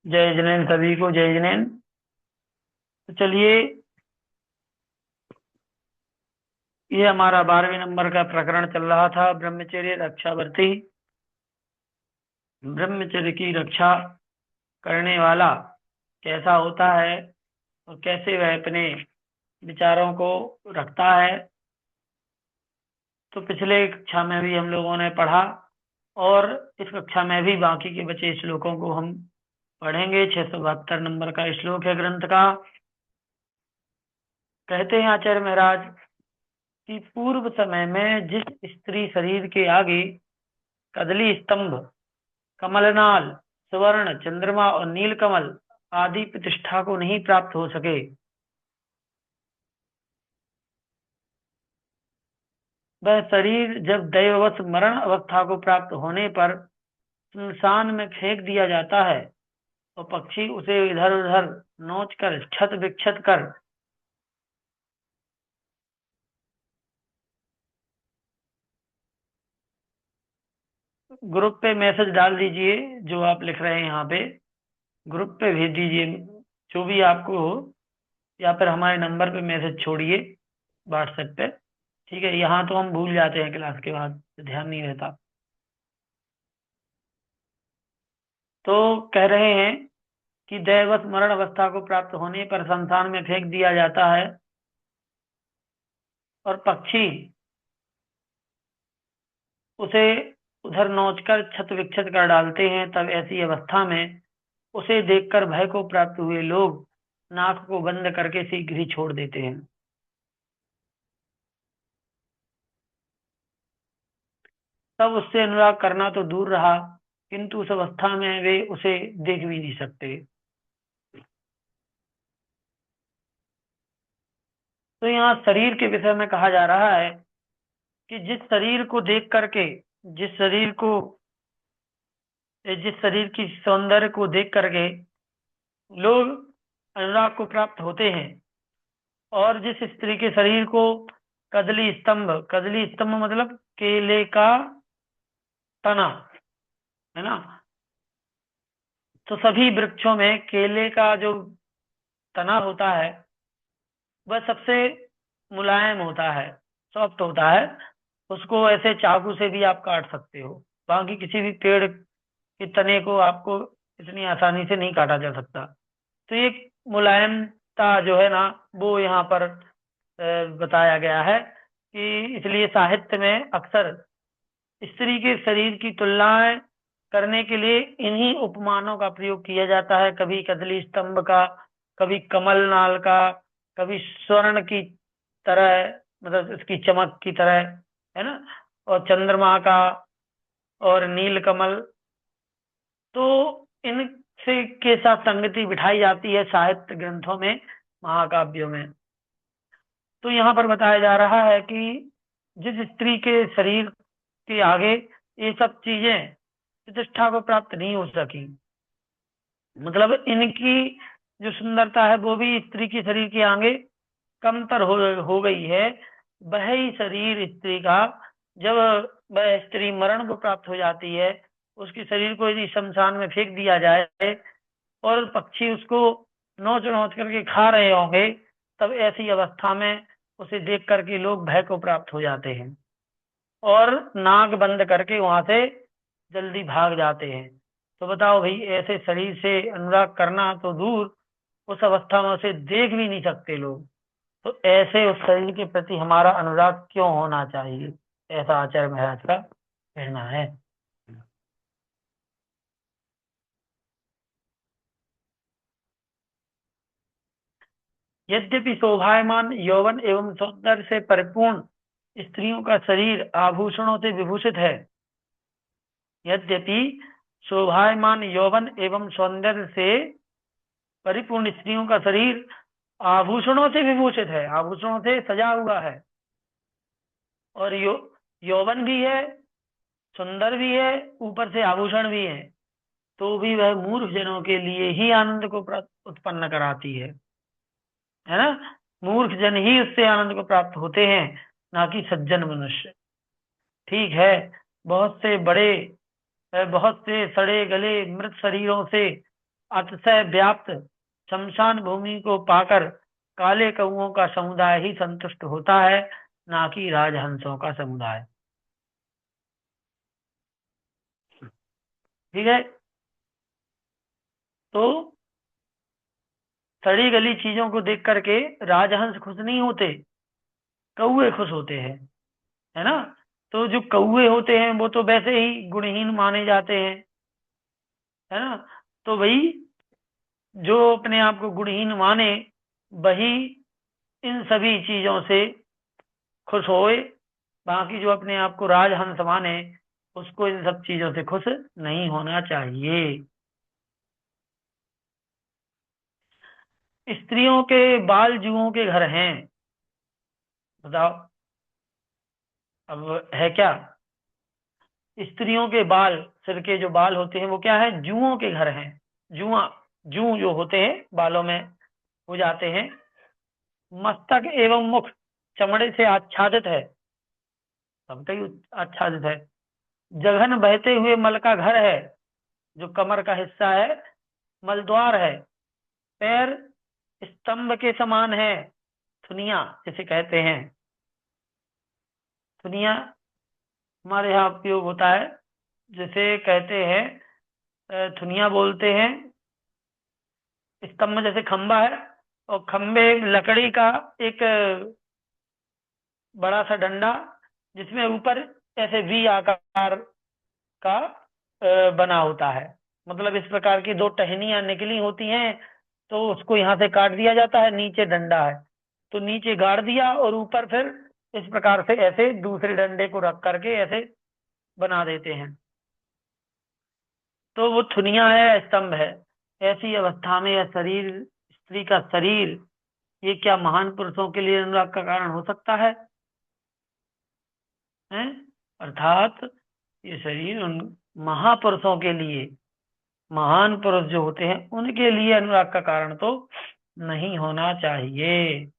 जय जिनेन सभी को जय जिनेन। तो चलिए, ये हमारा 12वें नंबर का प्रकरण चल रहा था, ब्रह्मचर्य रक्षावर्ती। ब्रह्मचर्य की रक्षा करने वाला कैसा होता है और कैसे वह अपने विचारों को रखता है, तो पिछले कक्षा में भी हम लोगों ने पढ़ा और इस कक्षा में भी बाकी के बचे श्लोकों को हम पढ़ेंगे। 672 नंबर का श्लोक है ग्रंथ का। कहते हैं आचार्य महाराज कि पूर्व समय में जिस स्त्री शरीर के आगे कदली स्तंभ, कमलनाल, स्वर्ण, चंद्रमा और नीलकमल आदि प्रतिष्ठा को नहीं प्राप्त हो सके, वह शरीर जब दैववश मरण अवस्था को प्राप्त होने पर सुनसान में फेंक दिया जाता है और पक्षी उसे इधर उधर नोच कर क्षत विक्षत कर ग्रुप पे मैसेज डाल दीजिए। जो आप लिख रहे हैं यहाँ पे ग्रुप पे भेज दीजिए, जो भी आपको हो, या फिर हमारे नंबर पे मैसेज छोड़िए व्हाट्सएप पे। ठीक है, यहाँ तो हम भूल जाते हैं क्लास के बाद, ध्यान नहीं रहता। तो कह रहे हैं कि दैवत मरण अवस्था को प्राप्त होने पर संसार में फेंक दिया जाता है और पक्षी उसे उधर नोचकर छत विक्षत कर डालते हैं। तब ऐसी अवस्था में उसे देखकर भय को प्राप्त हुए लोग नाक को बंद करके शीघ्र ही छोड़ देते हैं। तब उससे अनुराग करना तो दूर रहा, किंतु उस अवस्था में वे उसे देख भी नहीं सकते। तो यहाँ शरीर के विषय में कहा जा रहा है कि जिस शरीर को देख करके, जिस शरीर को, जिस शरीर की सौंदर्य को देख करके लोग अनुराग को प्राप्त होते हैं, और जिस स्त्री के शरीर को कदली स्तंभ, कदली स्तंभ मतलब केले का तना, है ना। तो सभी वृक्षों में केले का जो तना होता है वह सबसे मुलायम होता है, सॉफ्ट होता है। उसको ऐसे चाकू से भी आप काट सकते हो, बाकी किसी भी पेड़ के तने को आपको इतनी आसानी से नहीं काटा जा सकता। तो ये मुलायमता जो है ना, वो यहाँ पर बताया गया है कि इसलिए साहित्य में अक्सर स्त्री के शरीर की तुलनाएं करने के लिए इन्हीं उपमानों का प्रयोग किया जाता है। कभी कदली स्तंभ का, कभी कमल नाल का, कभी स्वर्ण की तरह, मतलब इसकी चमक की तरह, है ना, और चंद्रमा का और नील कमल। तो इनसे के साथ संगति बिठाई जाती है साहित्य ग्रंथों में, महाकाव्यों में। तो यहाँ पर बताया जा रहा है कि जिस स्त्री के शरीर के आगे ये सब चीजें प्रतिष्ठा को प्राप्त नहीं हो सकी, मतलब इनकी जो सुंदरता है वो भी स्त्री के शरीर के आगे कमतर हो गई है। वही शरीर स्त्री का, जब वह स्त्री मरण को प्राप्त हो जाती है, उसके शरीर को यदि शमशान में फेंक दिया जाए और पक्षी उसको नोच नोच करके खा रहे होंगे, तब ऐसी अवस्था में उसे देख करके लोग भय को प्राप्त हो जाते हैं और नाक बंद करके वहां से जल्दी भाग जाते हैं। तो बताओ भाई, ऐसे शरीर से अनुराग करना तो दूर, उस अवस्था में उसे देख भी नहीं सकते लोग। तो ऐसे उस शरीर के प्रति हमारा अनुराग क्यों होना चाहिए, ऐसा आचार्य महाराज का कहना है। यद्यपि शोभायमान यौवन एवं सौंदर्य से परिपूर्ण स्त्रियों का शरीर आभूषणों से विभूषित है, यद्यपि शोभायमान यौवन एवं सौंदर्य से परिपूर्ण स्त्रियों का शरीर आभूषणों से विभूषित है, आभूषणों से सजा हुआ है, और यौवन भी है, सुंदर भी है, ऊपर से आभूषण भी है, तो भी वह मूर्ख जनों के लिए ही आनंद को उत्पन्न कराती है ना। मूर्ख जन ही उससे आनंद को प्राप्त होते हैं, ना कि सज्जन मनुष्य। ठीक है, बहुत से बड़े, बहुत से सड़े गले मृत शरीरों से अतिशय व्याप्त शमशान भूमि को पाकर काले कौओं का समुदाय ही संतुष्ट होता है, ना कि राजहंसों का समुदाय। ठीक है। तो सड़ी गली चीजों को देख करके राजहंस खुश नहीं होते, कौए खुश होते हैं, है ना। तो जो कौए होते हैं वो तो वैसे ही गुणहीन माने जाते हैं, है ना। तो भाई जो अपने आप को गुणहीन माने वही इन सभी चीजों से खुश होए, बाकी जो अपने आप को राजहंस माने उसको इन सब चीजों से खुश नहीं होना चाहिए। स्त्रियों के बाल जुओं के घर हैं। बताओ, अब है क्या? स्त्रियों के बाल, सिर के जो बाल होते हैं वो क्या है? जुओं के घर हैं। जुआ, जू जो होते हैं बालों में हो जाते हैं। मस्तक एवं मुख चमड़े से आच्छादित है, सबका ही आच्छादित है। जघन बहते हुए मल का घर है, जो कमर का हिस्सा है मलद्वार है। पैर स्तंभ के समान है, थुनिया जिसे कहते हैं। थुनिया हमारे यहाँ उपयोग होता है, जिसे कहते हैं थुनिया बोलते हैं। स्तंभ जैसे खंबा है, और खंबे लकड़ी का एक बड़ा सा डंडा, जिसमें ऊपर ऐसे वी आकार का बना होता है। मतलब इस प्रकार की दो टहनियां निकली होती हैं, तो उसको यहाँ से काट दिया जाता है, नीचे डंडा है तो नीचे गाड़ दिया, और ऊपर फिर इस प्रकार से ऐसे दूसरे डंडे को रख करके ऐसे बना देते हैं। तो वो थुनिया है, स्तंभ है। ऐसी अवस्था में यह शरीर, स्त्री का शरीर, ये क्या महान पुरुषों के लिए अनुराग का कारण हो सकता है? हैं? अर्थात ये शरीर उन महापुरुषों के लिए, महान पुरुष जो होते हैं उनके लिए अनुराग का कारण तो नहीं होना चाहिए।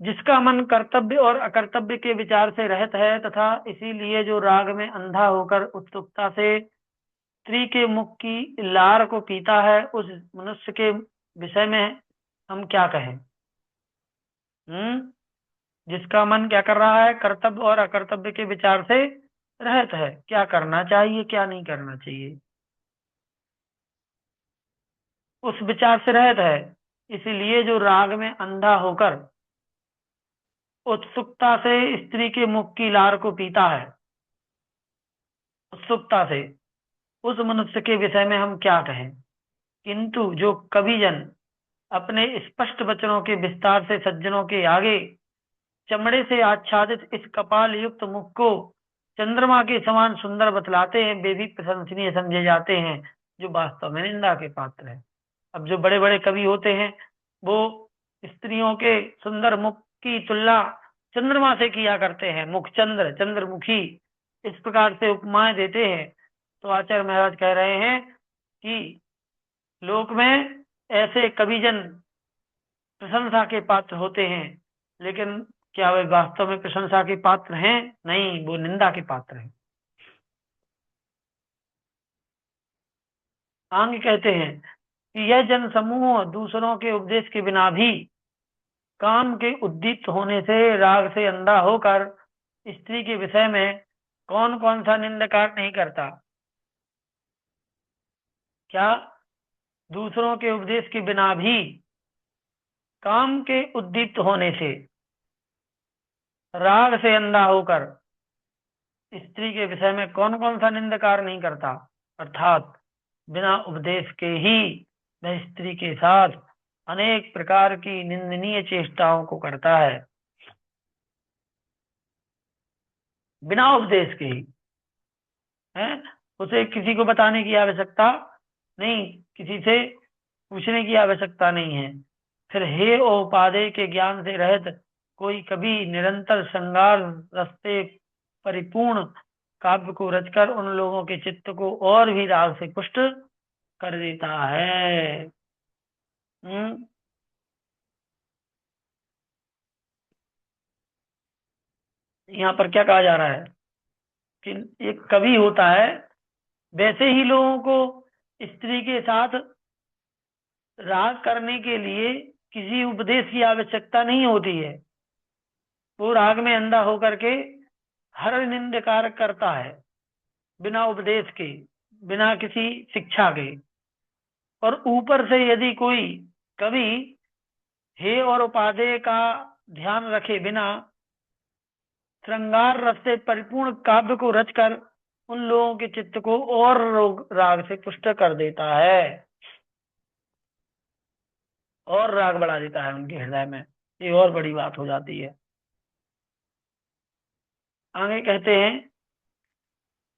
जिसका मन कर्तव्य और अकर्तव्य के विचार से रहित है, तथा इसीलिए जो राग में अंधा होकर उत्सुकता से स्त्री के मुख की लार को पीता है, उस मनुष्य के विषय में हम क्या कहें? हम्म। जिसका मन क्या कर रहा है? कर्तव्य और अकर्तव्य के विचार से रहित है, क्या करना चाहिए क्या नहीं करना चाहिए, उस विचार से रहित है। इसीलिए जो राग में अंधा होकर उत्सुकता से स्त्री के मुख की लार को पीता है, उत्सुकता से, उस मनुष्य के विषय में हम क्या कहें? किंतु जो कविजन अपने स्पष्ट वचनों के विस्तार से सज्जनों के आगे चमड़े से आच्छादित इस कपाल युक्त मुख को चंद्रमा के समान सुंदर बतलाते हैं, वे भी प्रशंसनीय समझे जाते हैं, जो वास्तव में निंदा के पात्र है। अब जो बड़े बड़े कवि होते हैं वो स्त्रियों के सुंदर मुख की तुलना चंद्रमा से किया करते हैं, मुख चंद्र, चंद्रमुखी, इस प्रकार से उपमाएं देते हैं। तो आचार्य महाराज कह रहे हैं कि लोक में ऐसे कविजन प्रशंसा के पात्र होते हैं, लेकिन क्या वे वास्तव में प्रशंसा के पात्र हैं? नहीं, वो निंदा के पात्र हैं। आंग कहते हैं कि यह जन समूह दूसरों के उपदेश के बिना भी काम के उद्दीप्त होने से, राग से अंधा होकर स्त्री के विषय में कौन कौन सा निंदकार नहीं करता? क्या दूसरों के उपदेश के बिना भी काम के उद्दीप्त होने से, राग से अंधा होकर स्त्री के विषय में कौन कौन सा निंदकार नहीं करता? अर्थात बिना उपदेश के ही वह स्त्री के साथ अनेक प्रकार की निंदनीय चेष्टाओं को करता है, बिना उपदेश के ही। है, उसे किसी को बताने की आवश्यकता नहीं, किसी से पूछने की आवश्यकता नहीं है। फिर हे ओ उपादेय के ज्ञान से रहित कोई कभी निरंतर श्रृंगार रस्ते परिपूर्ण काव्य को रचकर उन लोगों के चित्त को और भी राग से पुष्ट कर देता है। हम्म। यहाँ पर क्या कहा जा रहा है कि एक कवि होता है, वैसे ही लोगों को स्त्री के साथ राग करने के लिए किसी उपदेश की आवश्यकता नहीं होती है। वो राग में अंधा होकर के हर निंद कार्य करता है, बिना उपदेश के, बिना किसी शिक्षा के। और ऊपर से यदि कोई कवि हे और उपादेय का ध्यान रखे बिना श्रृंगार रस से परिपूर्ण काव्य को रचकर उन लोगों के चित्त को और राग से पुष्ट कर देता है, और राग बढ़ा देता है उनके हृदय में। ये और बड़ी बात हो जाती है। आगे कहते हैं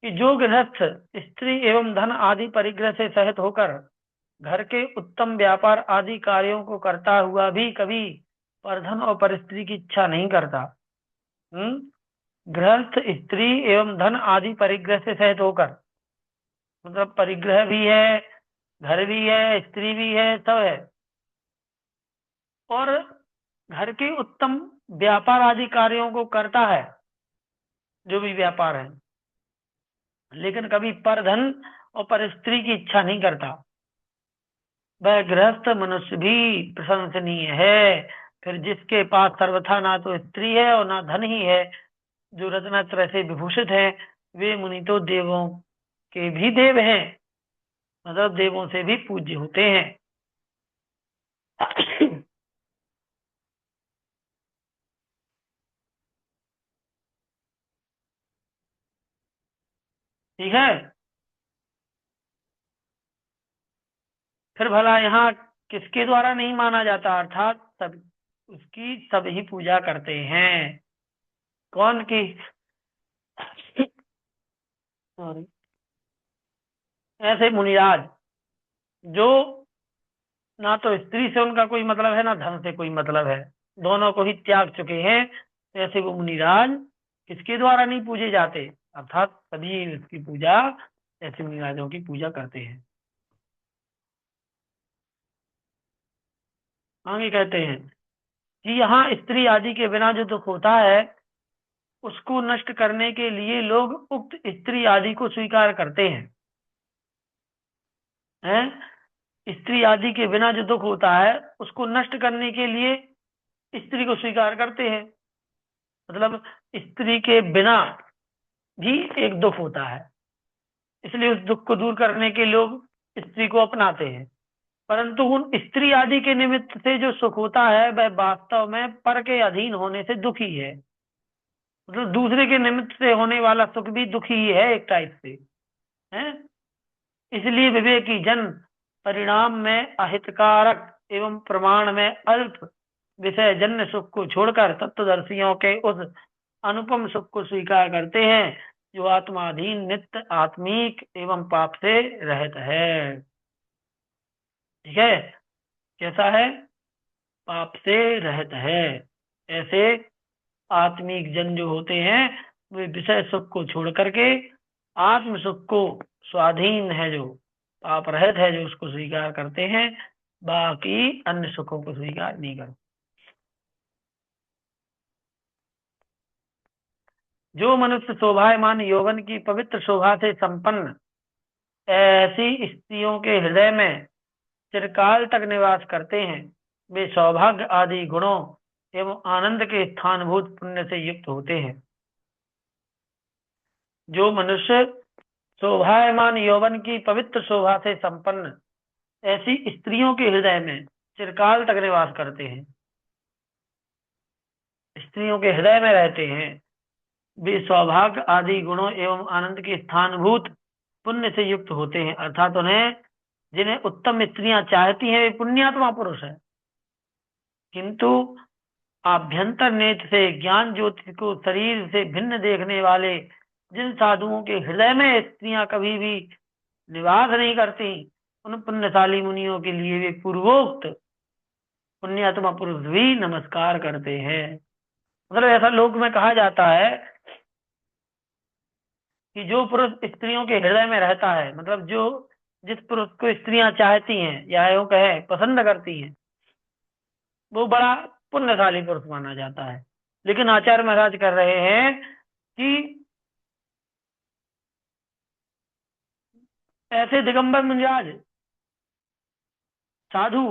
कि जो गृहस्थ स्त्री एवं धन आदि परिग्रह से सहित होकर घर के उत्तम व्यापार आदि कार्यों को करता हुआ भी कभी परधन और परस्त्री की इच्छा नहीं करता। गृहस्थ स्त्री एवं धन आदि परिग्रह से सहित होकर, मतलब परिग्रह भी है, घर भी है, स्त्री भी है, सब है, और घर के उत्तम व्यापार आदि कार्यों को करता है, जो भी व्यापार है, लेकिन कभी परधन और परस्त्री की इच्छा नहीं करता। वह गृहस्थ मनुष्य भी प्रशंसनीय है। फिर जिसके पास सर्वथा ना तो स्त्री है और ना धन ही है, जो रत्नात्रय से विभूषित है, वे मुनि तो देवों के भी देव हैं, मतलब देवों से भी पूज्य होते हैं। ठीक है। फिर भला यहाँ किसके द्वारा नहीं माना जाता, अर्थात सब उसकी सब ही पूजा करते हैं। कौन की? सॉरी, ऐसे मुनिराज जो ना तो स्त्री से उनका कोई मतलब है, ना धन से कोई मतलब है, दोनों को ही त्याग चुके हैं, ऐसे वो मुनिराज किसके द्वारा नहीं पूजे जाते, अर्थात सभी उसकी पूजा ऐसे मुनिराजों की पूजा करते हैं। आगे कहते हैं कि यहाँ स्त्री आदि के बिना जो दुख होता है उसको नष्ट करने के लिए लोग उक्त स्त्री आदि को स्वीकार करते हैं। स्त्री आदि के बिना जो दुख होता है उसको नष्ट करने के लिए स्त्री को स्वीकार करते हैं। मतलब स्त्री के बिना भी एक दुख होता है, इसलिए उस दुख को दूर करने के लोग स्त्री को अपनाते हैं। परंतु उन स्त्री आदि के निमित्त से जो सुख होता है वह वास्तव में पर के अधीन होने से दुखी है। मतलब दूसरे के निमित्त से होने वाला सुख भी दुखी ही है एक टाइप से, है। इसलिए विवेकी जन परिणाम में अहितकारक एवं प्रमाण में अल्प विषय जन्य सुख को छोड़कर तत्वदर्शियों के उस अनुपम सुख को स्वीकार करते हैं जो आत्माधीन नित्य आत्मिक एवं पाप से रहित है। ठीक है, कैसा है? पाप से रहित है। ऐसे आत्मिक जन जो होते हैं वे विषय सुख को छोड़ करके आत्म सुख को, स्वाधीन है जो, पाप रहित है जो, उसको स्वीकार करते हैं, बाकी अन्य सुखों को स्वीकार नहीं करते। जो मनुष्य शोभायमान यौवन की पवित्र शोभा से संपन्न ऐसी स्त्रियों के हृदय में चिरकाल तक निवास करते हैं, वे सौभाग्य आदि गुणों एवं आनंद के स्थानभूत पुण्य से युक्त होते हैं। जो मनुष्य शोभायमान यौवन की पवित्र शोभा से संपन्न ऐसी स्त्रियों के हृदय में चिरकाल तक निवास करते हैं, स्त्रियों के हृदय में रहते हैं, वे सौभाग्य आदि गुणों एवं आनंद के स्थानभूत पुण्य से युक्त होते हैं। अर्थात उन्हें, जिन्हें उत्तम स्त्रियां चाहती हैं, वे पुण्यात्मा पुरुष है। किंतु आभ्यंतर नेत्र से ज्ञान ज्योति को शरीर से भिन्न देखने वाले जिन साधुओं के हृदय में स्त्रियां कभी भी निवास नहीं करती, उन पुण्यशाली मुनियों के लिए वे पूर्वोक्त पुण्यात्मा पुरुष भी नमस्कार करते हैं। मतलब ऐसा लोक में कहा जाता है कि जो पुरुष स्त्रियों के हृदय में रहता है, मतलब जो जिस पुरुष को स्त्रियां चाहती हैं या यूं कहे पसंद करती हैं, वो बड़ा पुण्यशाली पुरुष माना जाता है। लेकिन आचार्य महाराज कर रहे हैं कि ऐसे दिगंबर मिजाज साधु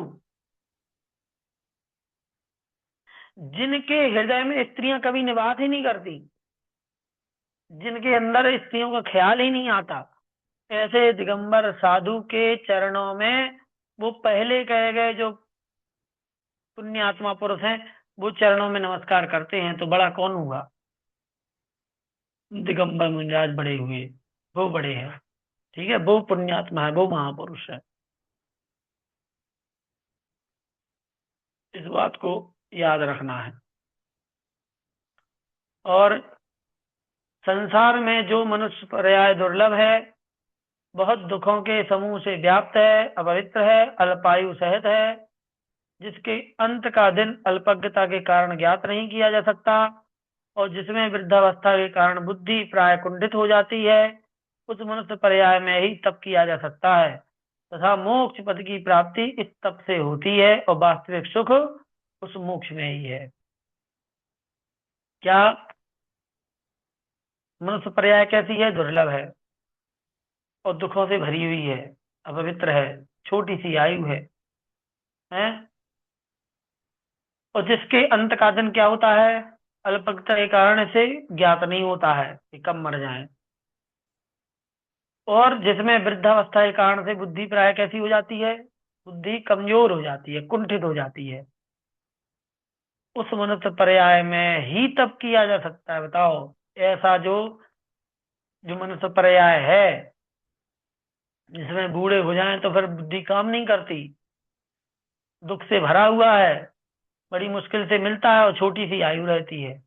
जिनके हृदय में स्त्रियां कभी निवास ही नहीं करती, जिनके अंदर स्त्रियों का ख्याल ही नहीं आता, ऐसे दिगंबर साधु के चरणों में वो पहले कहे गए जो पुण्यात्मा पुरुष हैं वो चरणों में नमस्कार करते हैं, तो बड़ा कौन हुआ? दिगंबर मुनिराज बड़े हुए, वो बड़े हैं। ठीक है, वो पुण्यात्मा है, वो महापुरुष है। इस बात को याद रखना है। और संसार में जो मनुष्य पर्याय दुर्लभ है, बहुत दुखों के समूह से व्याप्त है, अपवित्र है, अल्पायु सहित है, जिसके अंत का दिन अल्पज्ञता के कारण ज्ञात नहीं किया जा सकता, और जिसमें वृद्धावस्था के कारण बुद्धि प्राय कुंठित हो जाती है, उस मनुष्य पर्याय में ही तप किया जा सकता है, तथा मोक्ष पद की प्राप्ति इस तप से होती है, और वास्तविक सुख उस मोक्ष में ही है। क्या? मनुष्य पर्याय कैसी है? दुर्लभ है और दुखों से भरी हुई है, अपवित्र है, छोटी सी आयु है? और जिसके अंत का दिन क्या होता है? अल्पज्ञता के कारण से ज्ञात नहीं होता है कि कब मर जाए। और जिसमें वृद्धावस्था के कारण से बुद्धि प्राय कैसी हो जाती है? बुद्धि कमजोर हो जाती है, कुंठित हो जाती है। उस मनुष्य पर्याय में ही तप किया जा सकता है। बताओ, ऐसा जो जो मनुष्य पर्याय है जिसमें बूढ़े हो जाएं तो फिर बुद्धि काम नहीं करती, दुख से भरा हुआ है, बड़ी मुश्किल से मिलता है और छोटी सी आयु रहती है,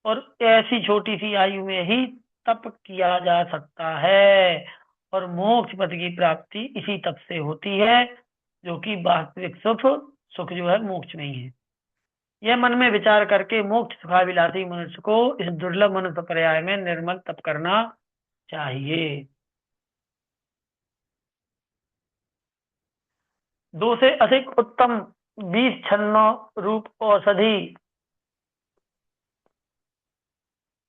और ऐसी छोटी सी आयु में ही तप किया जा सकता है, और मोक्ष पद की प्राप्ति इसी तप से होती है, जो कि वास्तविक सुख सुख जो है मोक्ष में ही है। यह मन में विचार करके मोक्ष सुखाभिलाषी मनुष्य को इस दुर्लभ मनुष्य पर्याय में निर्मल तप करना चाहिए। दो से अधिक उत्तम 20 छन्नों रूप औषधि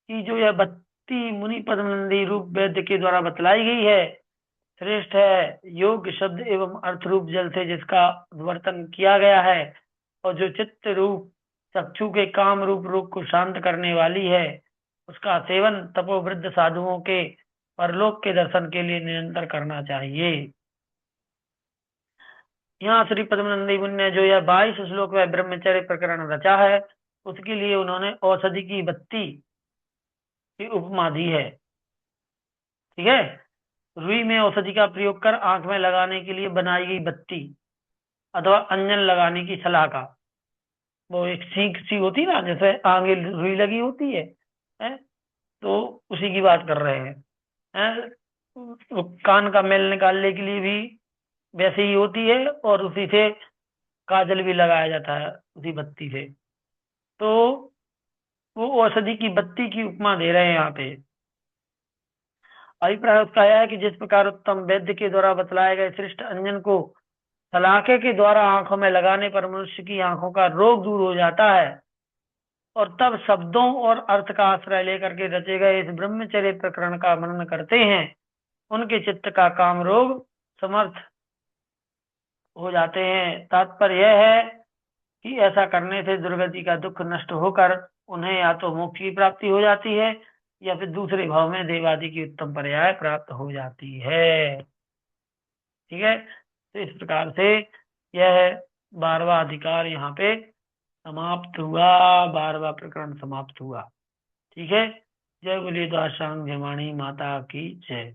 की जो यह बत्ती मुनि पद्मनंदी रूप वैद्य के द्वारा बतलाई गई है, श्रेष्ठ है। योग्य शब्द एवं अर्थ रूप जल से जिसका वर्तन किया गया है, और जो चित्त रूप चक्षु के काम रूप रोग को शांत करने वाली है, उसका सेवन तपोवृद्ध साधुओं के परलोक के दर्शन के लिए निरंतर करना चाहिए। यहाँ श्री पद्मनंदी मुनि ने जो यह 22 श्लोक में ब्रह्मचर्य प्रकरण रचा है, उसके लिए उन्होंने औषधि की बत्ती की उपमा दी है। ठीक है, रुई में औषधि का प्रयोग कर आंख में लगाने के लिए बनाई गई बत्ती अथवा अंजन लगाने की सलाह, वो एक सीख सी होती ना, जैसे आगे रुई लगी होती है? तो उसी की बात कर रहे हैं? वो कान का मैल निकालने के लिए भी वैसे ही होती है, और उसी से काजल भी लगाया जाता है, उसी बत्ती से। तो वो औषधि की बत्ती की उपमा दे रहे हैं यहाँ पे। अभिप्राय उसका यह है कि जिस प्रकार उत्तम वैद्य के द्वारा बतलाए गए श्रेष्ठ अंजन को सलाखे के द्वारा आंखों में लगाने पर मनुष्य की आंखों का रोग दूर हो जाता है, और तब शब्दों और अर्थ का आश्रय लेकर के रचे गए इस ब्रह्मचर्य प्रकरण का मनन करते हैं, उनके चित्त का काम रोग समर्थ हो जाते हैं। तात्पर्य यह है कि ऐसा करने से दुर्गति का दुख नष्ट होकर उन्हें या तो मोक्ष की प्राप्ति हो जाती है, या फिर दूसरे भाव में देवादि की उत्तम पर्याय प्राप्त हो जाती है। ठीक है, तो इस प्रकार से यह 12वां अधिकार यहाँ पे समाप्त हुआ, 12वां प्रकरण समाप्त हुआ। ठीक है, जय बोलिए दासांग जमानी माता की जय।